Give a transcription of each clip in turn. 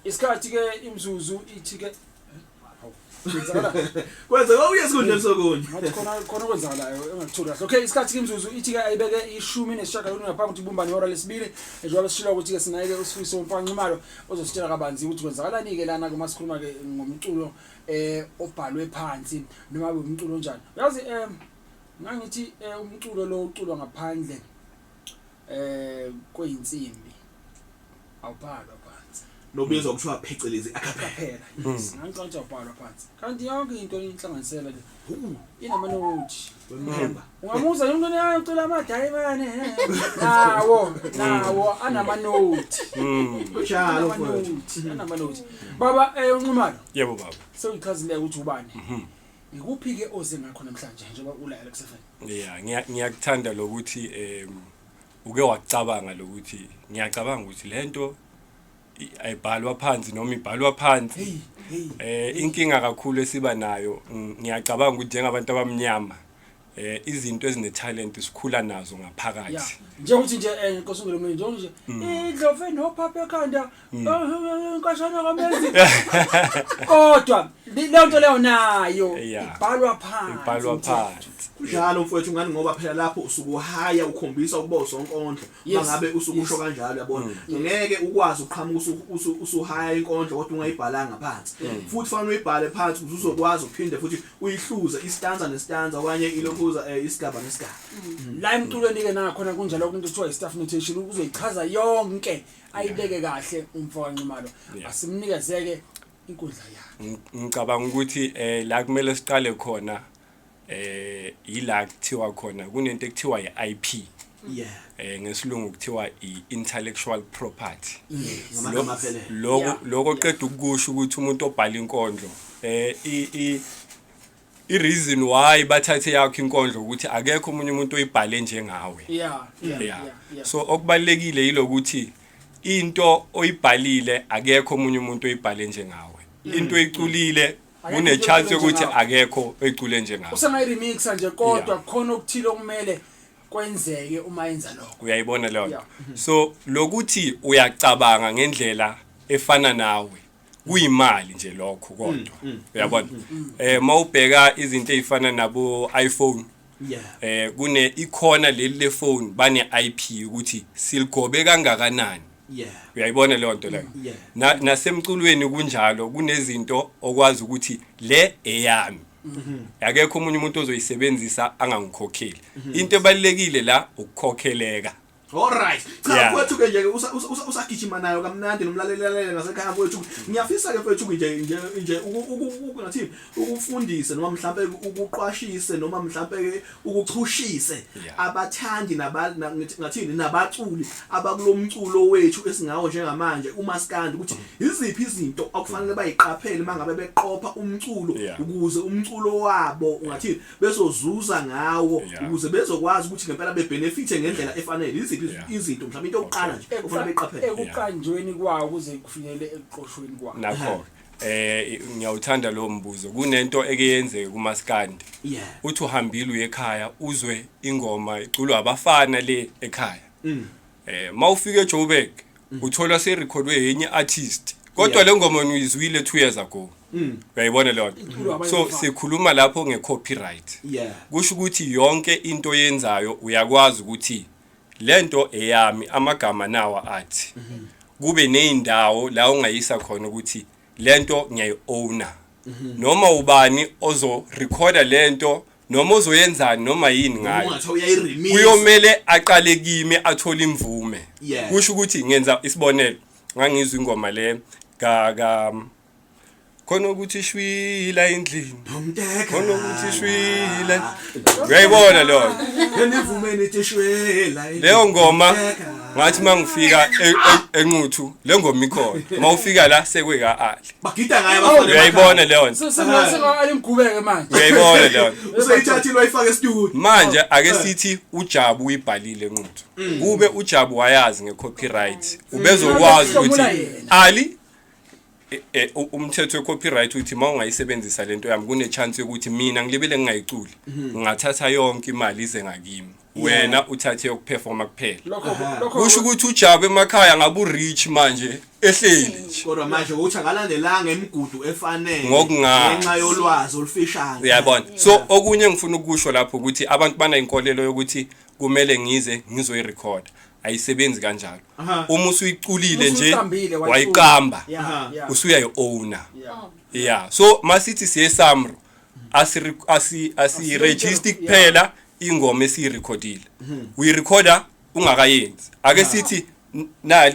isikhathi ke imzuzu ithi ke kwenza uyesikhundla sokunye ngathi khona kwenzakalayo engakuthola kahle. Okay, isikhathi imzuzu ithi ke ayibeke ishumi nesishiyagalombili ngaphambi ukuthi ibumbane ihora lesibili njengoba sishilo ukuthi ke sinayike uSifiso Mpanqumalo ozositshela kabanzi ukuthi kwenzakalani ke lana kuma sikhuluma ke ngomculo obhalwe phansi noma umculo onjani. Yazi ngangithi umculo lo uculwa ngaphandle kweinsimbi awubhalwa phansi nobizwa kuthiwa phecelezi akaphela. Ngicabanga ubhalwa phansi kanti yonke into inhlanganisela le inamanothi remember ungamuza umuntu oyacula amadayimane nawo anamanothi kunjalo mfowethu anamanothi baba uNqumalo. Yebo baba. Sewuyichazile ukuthi ubani ikuphi ke oze ngakho namhlanje njengoba ula Alex FM. Yeah, ngiyakuthanda lokuthi uke wacabanga lokuthi ngiyacabanga ukuthi lento ayibhalwa phansi noma ibhalwa phansi. Inkinga kakhulu esiba nayo ngiyacabanga ukuthi njengabantu abamnyama izinto ezine talent sikhula nazo ngaphakathi. Njengokuthi nje ngikosungule mina nje idlofe no papa ekhanda inkashana kamezi kodwa le nto leyo nayo ibhalwa phansi. Njalo mfowethu ngani ngoba phela lapho usukuhaya ukhombisa ukuba usonkondlo mangabe usukusho kanjalo yabona ngeke ukwazi uqhamuka usuhaya inkondlo kodwa ungayibhalanga phansi futhi fanele uyibhale phansi ukuze uzokwazi ukuphinde futhi uyihluze istanza nestanza okanye ilokhuza isigaba nesigaba. La emculweni ke nakhona kunjalo into kuthiwa i-staff notation uzoyichaza yonke ayibeke kahle umfowethu asimnikezeke inkundla yakhe. Ngicabanga ukuthi la kumele siqale khona ila kuthiwa khona kunento ekuthiwa iIP. Ngesilungu kuthiwa iintellectual property. Lokho qeda ukusho ukuthi umuntu obhala inkondlo i-reason why bathathe yakho inkondlo ukuthi akekho umunye umuntu oyibhale njengawe. So okubalekile yilokuthi into oyibhalile akekho umunye umuntu oyibhale njengawe. Into oyiculile une chance ukuthi akekho ecule njengawe. Usengayiremixa nje kodwa khona okuthile okumele kwenzeke uma yenza lokho. Uyayibona leyo nto. So lokuthi uyacabanga ngendlela efana nawe kuyimali nje lokho kodwa. Uyabona? Mawubheka izinto ezifana nabo iPhone. Kune ikhona leli le phone bane IP ukuthi siligobe kangakanani. Uyayibona leyo nto leyo. Nasemculweni kunjalo kunezinto okwazi ukuthi le eyami. Akekho umunye umuntu ozoyisebenzisa angangikhokheli. Into ebalekile la ukukhokheleka. Alright. Cha mfowethu ke nje usagijima nayo kamnandi nomlalelelele ngasekhaya mfowethu. Ngiyafisa ke mfowethu nje ngathi ukufundise noma mhlambe ukuqwashise noma mhlambe ukuchushise abathandi ngathini nabaculi abakulomculo wethu esingawo njengamanje uMaskandi ukuthi iziphi izinto akufanele bayiqaphele mangabe beqopha umculo ukuze umculo wabo ngathini bezozuza ngawo ukuze bezokwazi ukuthi ngempela bebenefite ngendlela efanele. Izinto mhlawumbe into yokuqala nje kufanele beqaphele ekuqanjweni kwawo ukuze kufinele eqoshweni kwawo. Nakho ngiyawuthanda lo mbuzo kunento ekeyenzeke kuMaskandi. Uthi uhambile uye ekhaya uzwe ingoma iculwa abafana le ekhaya. Mawufika eJoburg uthola serecordwe yenye artist kodwa le ngoma uyizwile 2 years ago. Uyayibona leyo nto. So sikhuluma lapho ngecopyright. Kusho ukuthi yonke into yenzayo uyakwazi ukuthi lento eyami amagama nawa athi kube nezindawo la ungayisa khona ukuthi lento ngiyayi-owner noma ubani ozo recorda lento noma ozoyenzani noma yini ngayo kuyomele aqale kimi athola imvume. Kusho ukuthi ngenza isibonelo ngangizwa ingoma le khona ukuthi shwila endlini khona ukuthi shwila uyayibona lo nivumene tishwela leyo ngoma ngathi mangifika enquthu le ngoma ikhona mawufika la sekweka ali bagida ngayo abafana uyayibona leyo nto sengasenga alimgubeke manje uyayibona leyo nto usayithathile wayifaka e-studio manje ake sithi uJabu uyibhalile enquthu kube uJabu wayazi ngecopyright ubezokwazi ukuthi ali umthetho wecopyright uthi mawungayisebenzisa lento yami kune chance ukuthi mina ngilibele ngingayiculi ngingathatha yonke imali ize ngakimi wena uthathe ukuperforma kuphela lokho kusho ukuthi uJabu emakhaya ngabe urich manje ehleli nje kodwa manje ukuthi akalandelanga emigudu efanele Ngokungazi. ngenxa yolwazi olufishane uyabona so okunye ngifuna ukusho lapho ukuthi abantu banayinkolelo yokuthi kumele ngize ngizoyirecord ayisebenzi kanjalo uma usuyiculile nje Usuyiqambile, wayiqamba yeah usuyayi-owner yeah yeah so masithi siye SAMRO asiregister kuphela ingoma esiyirecordile uyirecorda ungakayenzi ake sithi na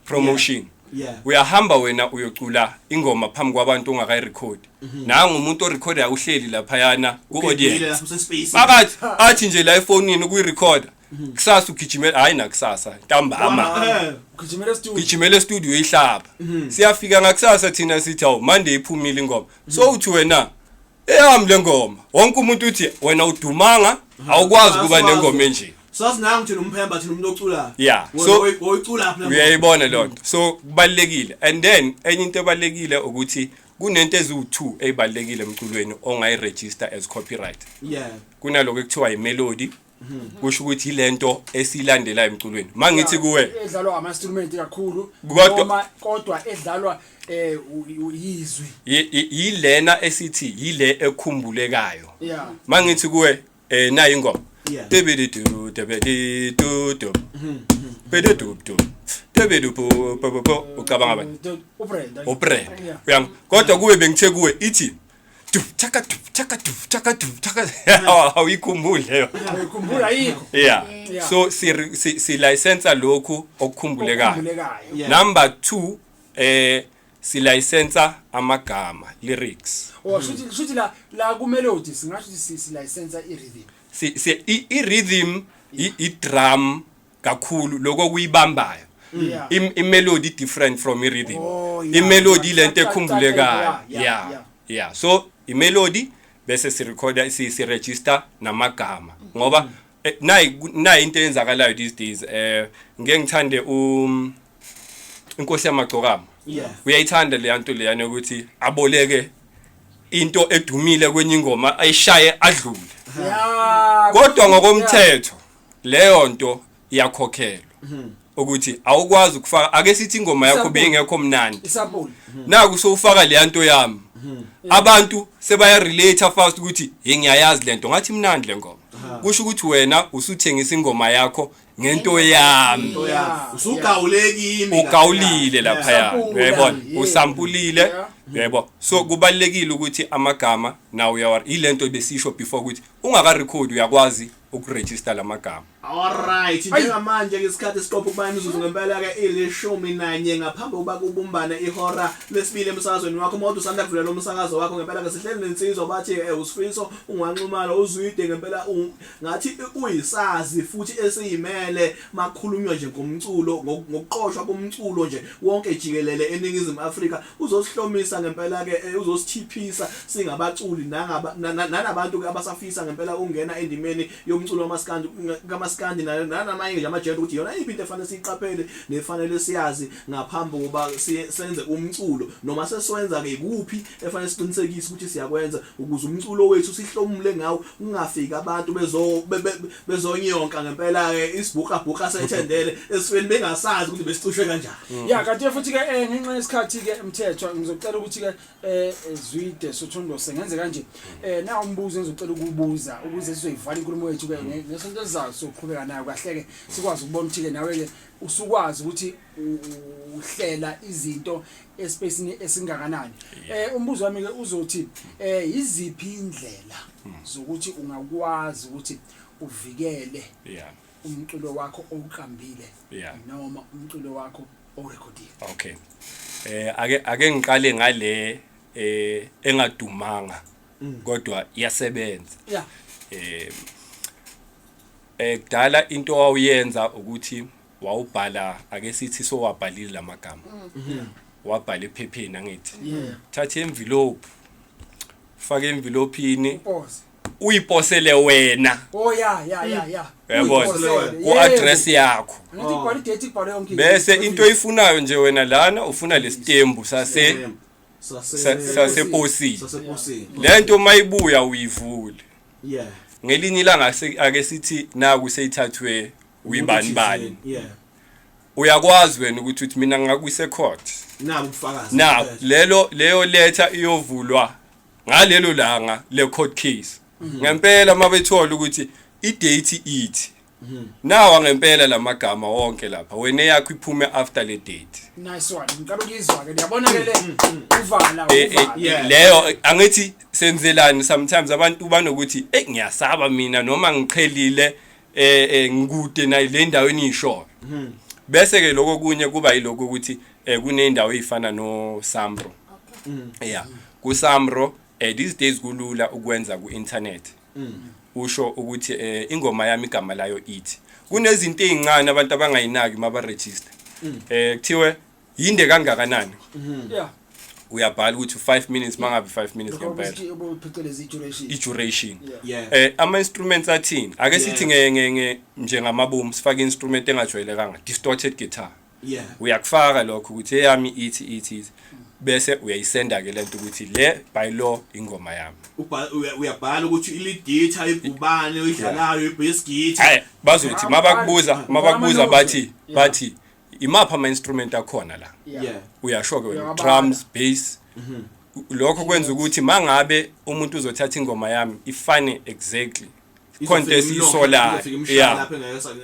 promotion yeah uyahamba wena uyocula ingoma phambi kwabantu ongakayirecord nanga umuntu orecorda uhleli laphayana ku-audience phakathi athi nje la efonini ukuyirecorda kusasa ugijimela hayi nakusasa ntambama gijimela studio ihlaba siyafika ngakusasa thina sithi awu Monday iphumile ingoma so uthi wena eyami le ngoma wonke umuntu uthi wena udumanga awukwazi kuba nengoma enje sasinanga thina umphemba thina umuntu oculayo yeah so oyicula lapha uyayibona lonto so kubalekile and then enye into ebalekile ukuthi kunento eziwu2 ezibalekile emculweni ongayiregister as copyright yeah kunaloko ekuthiwa imelody kusho ukuthi ilento esilandela emculweni mangithi kuwe edlalwa ama instrument kakhulu kodwa edlalwa uyizwi yilena esithi yile ekhumbulekayo yeah mangithi kuwe nayi ingoma yeah tebedu tebedu bededu tebedu po ucabanga abantu ubrand uyang kodwa kuwe bengithe kuwe ithi chaka awuyikhumbule leyo ukhumbula yikho yeah so si license lokhu okukhumbulekayo number 2 si license amagama lyrics shuthi la ku melody singasho si license i-rhythm i-rhythm i-drum kakhulu lokho kuyibambayo i-melody different from i-rhythm i-melody lento ekhumbulekayo yeah so i-melody bese sirecorda si-register namagama ngoba nayi into eyenzakalayo these days ngeke ngithande inkosi yamagcokama uyayithanda le nto leyana ukuthi aboleke into edumile kwenye ingoma ayishaye adlule kodwa ngokomthetho leyo nto iyakhokhelwa ukuthi awukwazi ukufaka ake sithi ingoma yakho beyingekho mnandi naku sowufaka le nto yami abantu sebaya relate fast ukuthi ngiyayazi lento ngathi mnandi le ngoma kusho ukuthi wena usuthengisa ingoma yakho ngento yami usugawulekile ugawulile lapha uyayibona usampulile yebo so kubalekile ukuthi amagama nawo ilento besisho before ukuthi ungaka record uyakwazi ukuregister lamagama alright njengamanje ke isikhathi stop ubani uzuzu ngempela ke ilishumi nanye ngaphambi kuba kubumbane ihora lesibili emsakazweni wakho modu usanda kuvula lo msakazo wakho ngempela ke sihleli nensizwa bathi usifiso ungwanxumalo uzwide ngempela ngathi uyisazi futhi esiyimele makhulunywa nje ngomculo ngokuqoshwa komculo nje wonke jikelele eningizimu Afrika uzosihlomisa ngempela ke uzosithiphisa singabaculi nanabantu abasafisa ngempela ungena endimeni yomculo wamaskandi nanamanye nje amajelo ukuthi yona iphi into efanele siyiqaphele nefanele siyazi ngaphambi kuba senze umculo noma sesiwenza ke kuphi efanele siqinisekise ukuthi siyakwenza ukuze umculo wethu sihlomule ngawo ungafika abantu bezonyonka ngempela ke isibhuka sethendele esifeni bengasazi ukuthi besicushwe kanjani yeah kanti futhi ke ngenxa yesikhathi ke umthetho ngizocela ukuthi ke Zwide Sothondo sengenze kanje na umbuzo engizocela ukubuza ukuze sizoyivala inkulumo yethu ke nesonto elizayo soqhubeka nayo kahle ke sikwazi ukubona ukuthi ke nawe ke usukwazi ukuthi uhlela izinto espacini esingakanani umbuzo wami ke uzothi iziphi indlela zokuthi ungakwazi ukuthi uvikele umculo wakho oqambile noma umculo wakho orecordile okay ake ngiqale ngale engadumanga kodwa iyasebenza yeah kudala into wawuyenza ukuthi wawubhala ake sithi sowabhalile lamagama wabhala ephepheni angithi thatha envelope faka envelopeini uyiposele wena yeah yabona ku address yakho ngibhala idate ibhala yonke bese into oyifunayo nje wena lana ufuna lestembu saseposini lento mayibuya uyivule ngelinye ilanga ake sithi naku seyithathwe uyibani yeah uyakwazi wena ukuthi mina ngakuyise court nabu ubufakazi leyo letter iyovulwa ngalelo langa le court case ngempela mabethola ukuthi idate ithi nawa ngempela lamagama wonke lapha wena yakho iphume after le date nice one ngikabe ngizwa ke ngiyabona ke le uvala leyo angithi senzelani sometimes abantu banokuthi ngiyasaba mina noma ngiqhelile ngikude na le ndaweni isho bese ke lokho kunye kuba yiloko ukuthi kunendawo ezifana no Samro yeah ku Samro these days kulula ukwenza ku internet usho ukuthi ingoma yami igama layo ithi kunezinto ezincane abantu abangayinaki maba register kuthiwe yinde kangakanani yeah uyabhala ukuthi 5 minutes mangabe 5 minutes ngempela i-duration ama instruments athini ake sithi njengamaboom sifake instrument engajwayelekanga distorted guitar yeah uyakufaka lokho ukuthi eyami ithi bese uyayisenda ke lento ukuthi le by law ingoma yami uyabhala ukuthi lead guitar ibhubane oyidlalayo ibass guitar bazothi mabakubuza bathi imapha ama instrument akhona la yeah uyasho ke drums bass lokho kwenza ukuthi mangabe umuntu uzothatha ingoma yami ifane exactly contest isola yeah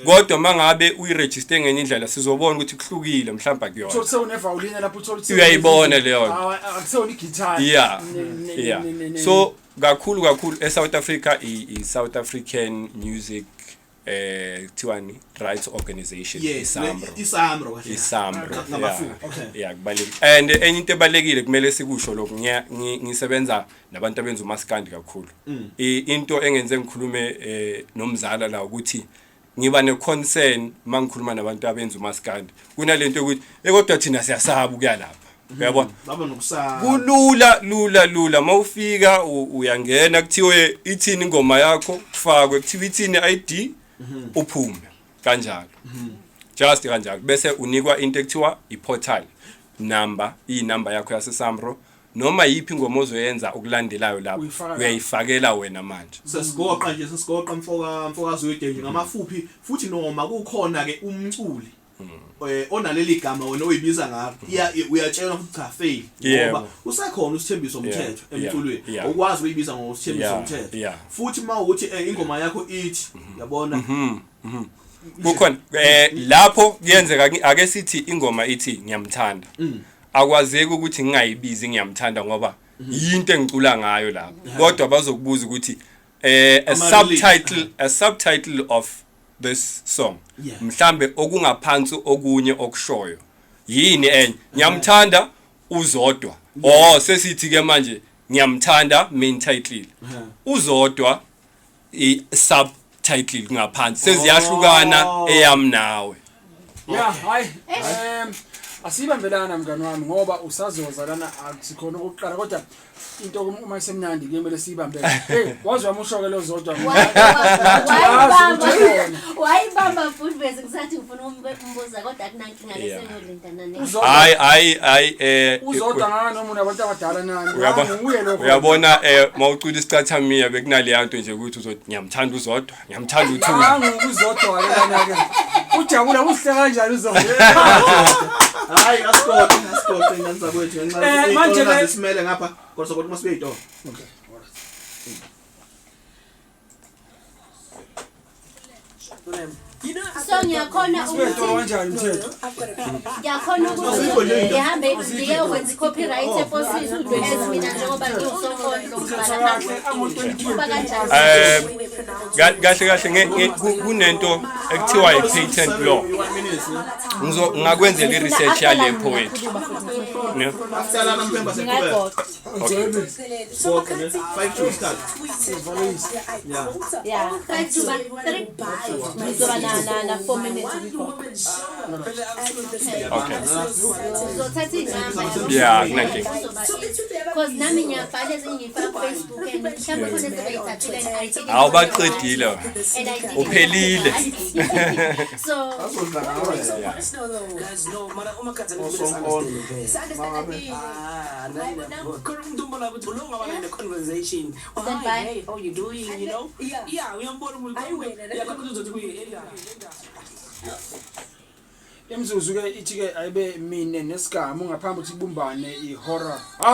kodwa mangabe uyiregister ngenye indlela sizobona ukuthi kuhlukile mhlawumbe kuyona uthola unevawuline lapho uthola uyayibona leyo akusona igitara yeah so kakhulu eSouth Africa iSouth African Music kuthiwani rights organization iSamro yeah kubaleki and enye into ebalekile kumele sikusho lokho ngisebenza nabantu abenza umaskandi kakhulu into engenze ngikhulume nomzala la ukuthi ngiba ne concern mangikhuluma nabantu abenza umaskandi kunalento ukuthi kodwa thina siyasaba ukuyalapha uyabona baba nokusaba lula mawufika uyangena kuthiwe ithini ingoma yakho kufakwe kuthiwa ithini ID uphume kanjalo just kanjalo bese unikwa into ekuthiwa iportal number inamba yakho yase Samro noma yipi ingoma ozoyenza ukulandelayo lapho uyayifakela wena manje sesigoqa mfokazi wedenje ngamafuphi futhi noma kukhona ke umculi onaleli gama wena oyibiza ngakho uyatshelwa ukuthi cha fail ngoba usakhona usithembiso somthetho emculweni ukwazi ukuyibiza ngosithembiso somthetho futhi mawukuthi ingoma yakho ithi yabona kukhona lapho kuyenzeka ake sithi ingoma ithi ngiyamthanda akwazeki ukuthi ngingayibizi ngiyamthanda ngoba yinto engicula ngayo lapho kodwa bazokubuza ukuthi a subtitle of this song mhlambe okungaphansi okunye okushoyo yini enye ngiyamthanda uzodwa sesithi ke manje ngiyamthanda main title uzodwa I subtitle ngaphansi seziyahlukana eyami nawe yeah hayi asibambelana mngani wami ngoba usazoza lana akusikhona ukuqala kodwa into uma isemnandi kumele sibambele wazwa umushoke lozodwa wayibamba futhi bese ngisathi ngifuna umbuza kodwa akunankinga lesiyolindana ne hayi uzodwa ngana noma unabantu abadala nani uye lokho uyabona mawucula isicathamia bekunale nto nje ukuthi uzothi ngiyamthanda uzodwa ngiyamthanda uThuli uzodwa lana ke ujabula uhle kanjani uzodwa hayi asikho ngenza kwethu ngenxa manje besimele ngapha kodwa kodwa masibe yito okay alright so ngiyakhona ukuthi ngihambe ngiye ukwenza i-copyright eposisi udwelezi mina njengoba ngiwusokondlo kahle kunento ekuthiwa i-patent law ngingakwenzela i-research yale poetry na 4 minutes okay yeah nothing because nami ngiyabhala ezingifaka ku Facebook and mhlawumbe khona sebayithathile and I think awubaqedile and I did uphelile so guys no mara uma kaza the conversation hey how you doing you know yeah uyambona Emzuzu ke ithi ke ayibe mine nesigamu ngaphambi ukuthi ibumbane ihorror